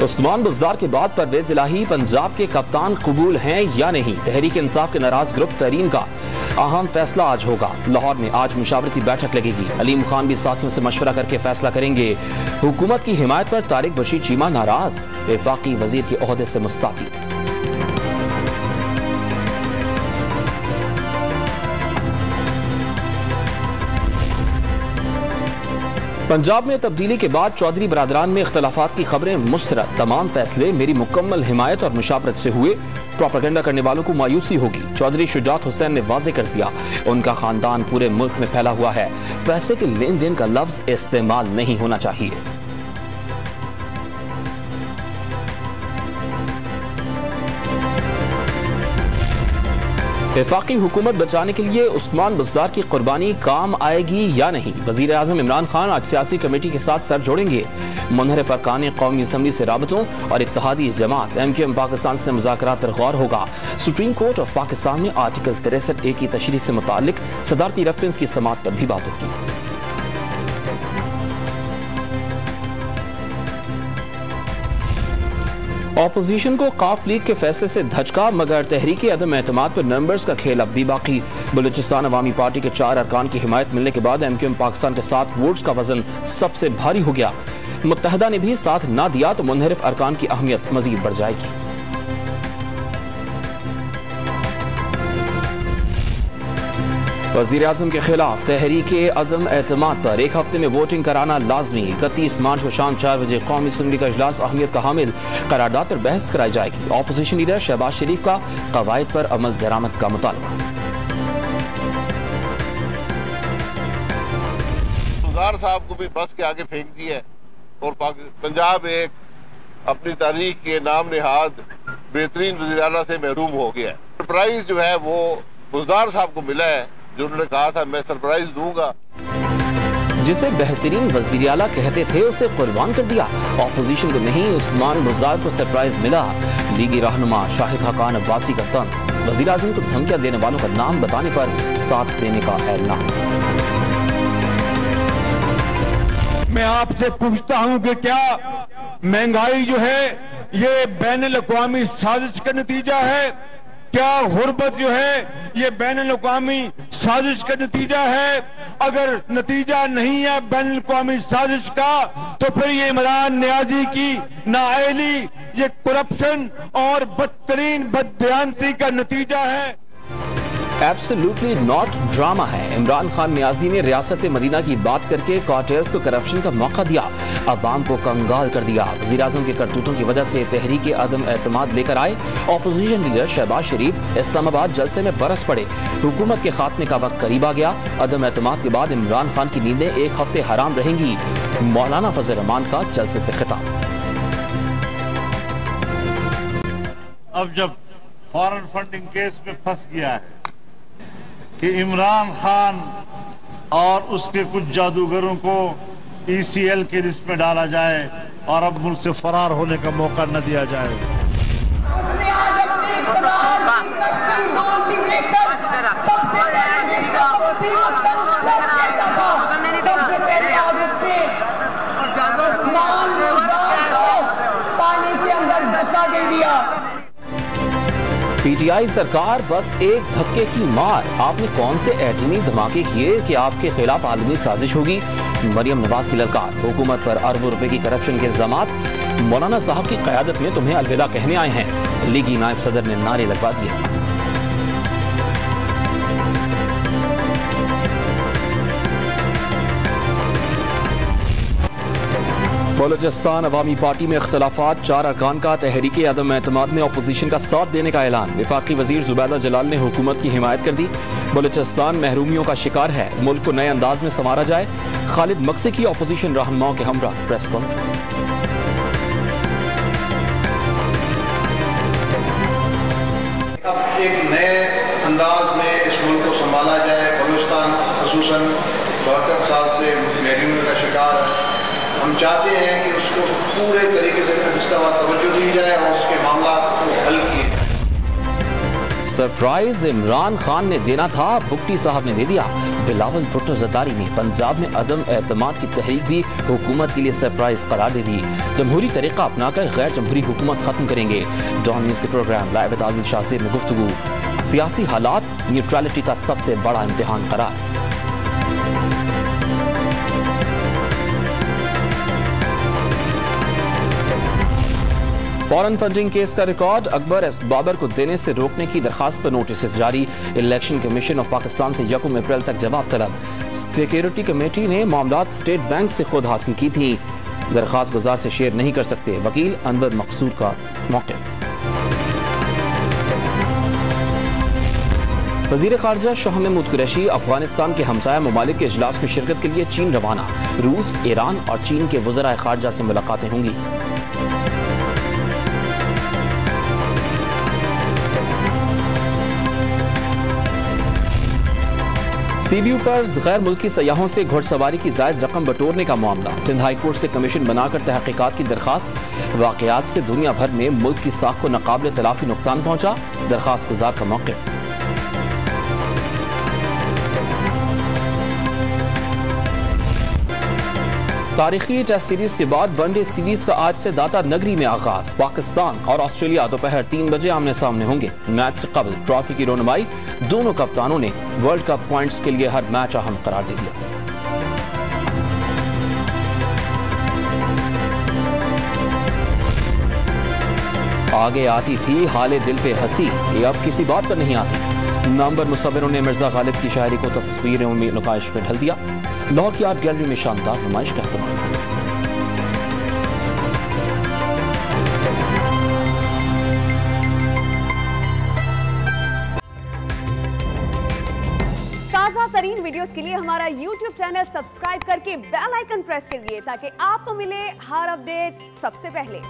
उस्मान बुज़दार के बाद परवेज इलाही पंजाब के कप्तान कबूल हैं या नहीं? तहरीक इंसाफ के नाराज ग्रुप तहरीन का अहम फैसला आज होगा। लाहौर में आज मुशावरती बैठक लगेगी। अलीम खान भी साथियों से मशवरा करके फैसला करेंगे। हुकूमत की हिमायत पर तारिक बशीर चीमा नाराज, वफाकी वजीर के ओहदे से मुस्ताफी। पंजाब में तब्दीली के बाद चौधरी बरादरान में इख्तलाफात की खबरें मुस्तरद। तमाम फैसले मेरी मुकम्मल हिमायत और मुशावरत से हुए। प्रोपेगेंडा करने वालों को मायूसी होगी। चौधरी शुजात हुसैन ने वाजे कर दिया, उनका खानदान पूरे मुल्क में फैला हुआ है। पैसे के लेन देन का लफ्ज इस्तेमाल नहीं होना चाहिए। वफाकी हुकूमत बचाने के लिए उस्मान बुज़दार की कुर्बानी काम आएगी या नहीं? वज़ीर आज़म इमरान खान आज सियासी कमेटी के साथ सर जोड़ेंगे। मुनहरिफ अरकान कौमी असम्बली से राबतों और इत्तेहादी जमात MQM पाकिस्तान से मुज़ाकरात पर गौर होगा। सुप्रीम कोर्ट ऑफ पाकिस्तान में आर्टिकल 63A की तशरीह से मुताल्लिक सदारती रेफरेंस की समाअत पर भी बात होगी। ऑपोजिशन को काफ लीग के फैसले से धचका, मगर तहरीके अदम एतमाद पर नंबर्स का खेल अब भी बाकी। बलूचिस्तान अवामी पार्टी के 4 अरकान की हिमायत मिलने के बाद MQM पाकिस्तान के साथ वोट्स का वजन सबसे भारी हो गया। मुत्तहदा ने भी साथ ना दिया तो मुनहरिफ अरकान की अहमियत मजीद बढ़ जाएगी। वज़ीर आज़म के खिलाफ तहरीके अदम एतमाद पर एक हफ्ते में वोटिंग कराना लाजमी। 31 मार्च को शाम 4 बजे कौमी असम्बली का इजलास अहमियत का हामिल, करारदाद पर बहस कराई जाएगी। ऑपोजिशन लीडर शहबाज शरीफ का कवायद पर अमल दरामद का मुतालबा। बुज़दार साहब को भी बस के आगे फेंक दिया है और पंजाब एक अपनी तारीख के नाम नेहाद बेहतरीन वज़ीर आला से महरूम हो गया है। सरप्राइज जो है वो बुज़दार साहब को मिला है, जो उन्होंने कहा था मैं सरप्राइज दूंगा। जिसे बेहतरीन वज़ीर आला कहते थे उसे कुर्बान कर दिया। ऑपोजिशन को नहीं, उस्मान बुज़दार को सरप्राइज मिला। लीगी रहनुमा शाहिद हकान अब्बासी का तंज, वज़ीर आज़म को धमकियां देने वालों का नाम बताने पर साथ देने का ऐलान। मैं आपसे पूछता हूं कि क्या महंगाई जो है ये बैनुल-अक़वामी साजिश का नतीजा है? क्या गुर्बत जो है ये बैनुल-अक़वामी साजिश का नतीजा है? अगर नतीजा नहीं है बैनुल-अक़वामी साजिश का तो फिर ये इमरान नियाज़ी की नाअहली, ये करप्शन और बदतरीन बददियानती का नतीजा है। एब्सोल्युटली नॉट ड्रामा है। इमरान खान नियाज़ी ने रियासत मदीना की बात करके कार्टेल्स को करप्शन का मौका दिया, अवाम को कंगाल कर दिया। वज़ीर आज़म के करतूतों की वजह से तहरीके अदम एतमाद लेकर आए ऑपोजिशन लीडर शहबाज शरीफ इस्लामाबाद जलसे में बरस पड़े। हुकूमत के खात्मे का वक्त करीब आ गया। अदम एतमाद के बाद इमरान खान की नींदें एक हफ्ते हराम रहेंगी। मौलाना फजल रहमान का जलसे से खिताब। अब जब फॉरेन फंडिंग केस में फंस गया है कि इमरान खान और उसके कुछ जादूगरों को ECL की लिस्ट में डाला जाए और अब मुल्क से फरार होने का मौका न दिया जाए। उसने आज अपने इक़्तिदार की कश्ती डोलती देखकर सबसे पहले जिसका मुसीबत लेता था, सबसे पहले आज उसने उस्मान बुज़दार को पानी के अंदर धक्का दे दिया। PTI सरकार बस एक धक्के की मार। आपने कौन से एटमी धमाके किए कि आपके खिलाफ आलमी साजिश होगी? मरियम नवाज की ललकार, हुकूमत पर अरबों रुपए की करप्शन के इल्जामात। मौलाना साहब की क़यादत में तुम्हें अलविदा कहने आए हैं, लीगी नायब सदर ने नारे लगवा दिए। बलूचिस्तान अवामी पार्टी में इख्तलाफात, 4 अरकान का तहरीके अदम एतमाद में ऑपोजिशन का साथ देने का ऐलान। वफाकी वजीर जुबैदा जलाल ने हुकूमत की हिमायत कर दी। बलूचिस्तान महरूमियों का शिकार है, मुल्क को नए अंदाज में संवारा जाए। खालिद मक्सी की ऑपोजिशन रहनुमाओं के हमरा प्रेस कॉन्फ्रेंस। अब एक नए अंदाज में इस मुल्क को संभाला जाए। बलूचिस्तान खसूसन 72 साल से महरूमियों का शिकार है। हम चाहते हैं कि उसको पूरे तरीके से तवज्जो दी जाए और उसके मामला को हल किए। सरप्राइज इमरान खान ने देना था, भुट्टी साहब ने दे दिया। बिलावल भुट्टो ज़रदारी ने पंजाब में अदम एतमाद की तहरीक भी हुकूमत के लिए सरप्राइज करार दे दी। जमहूरी तरीका अपनाकर गैर जमहूरी हुकूमत खत्म करेंगे। डॉन न्यूज के programme live with Adil Shah में गुफ्तगू। सियासी हालात न्यूट्रलिटी का सबसे बड़ा इम्तिहान करार। फॉरेन फंडिंग केस का रिकॉर्ड, अकबर एस बाबर को देने से रोकने की दरखास्त पर नोटिस जारी। इलेक्शन कमीशन ऑफ पाकिस्तान से 1 अप्रैल तक जवाब तलब। सिक्योरिटी कमेटी ने मामलात स्टेट बैंक से खुद हासिल की थी। दरखास्त गुजार से शेयर नहीं कर सकते, वकील अनवर मकसूद का मौक़िफ़। वज़ीर ख़ारिजा शाह महमूद कुरैशी अफगानिस्तान के हमसाया ममालिक के इजलास में शिरकत के लिए चीन रवाना। रूस, ईरान और चीन के वज़राए ख़ारिजा से मुलाकातें होंगी। सीबीयू पर गैर मुल्की सयाहों से घुड़सवारी की जायद रकम बटोरने का मामला। सिंध हाई कोर्ट से कमीशन बनाकर तहकीकात की दरखास्त। वाकयात से दुनिया भर में मुल्क की साख को नाकाबिल तलाफी नुकसान पहुंचा, दरखास्त गुजार का मौक़िफ़। तारीखी टेस्ट सीरीज के बाद वनडे सीरीज का आज से दाता नगरी में आगाज। पाकिस्तान और ऑस्ट्रेलिया दोपहर 3 बजे आमने सामने होंगे। मैच से कबल ट्रॉफी की रोनुमाई। दोनों कप्तानों ने वर्ल्ड कप पॉइंट्स के लिए हर मैच अहम करार दे दिया। आगे आती थी हाले दिल पे हंसी, ये अब किसी बात पर नहीं आती। नामवर मुसव्विरों ने मिर्जा गालिब की शायरी को तस्वीरों में नुमाइश में ढल दिया। लाहौर की आर्ट गैलरी में शानदार नुमाइश का एहतमाम। ताज़ा तरीन वीडियोस के लिए हमारा YouTube चैनल सब्सक्राइब करके बेल आइकन प्रेस करिए ताकि आपको मिले हर अपडेट सबसे पहले।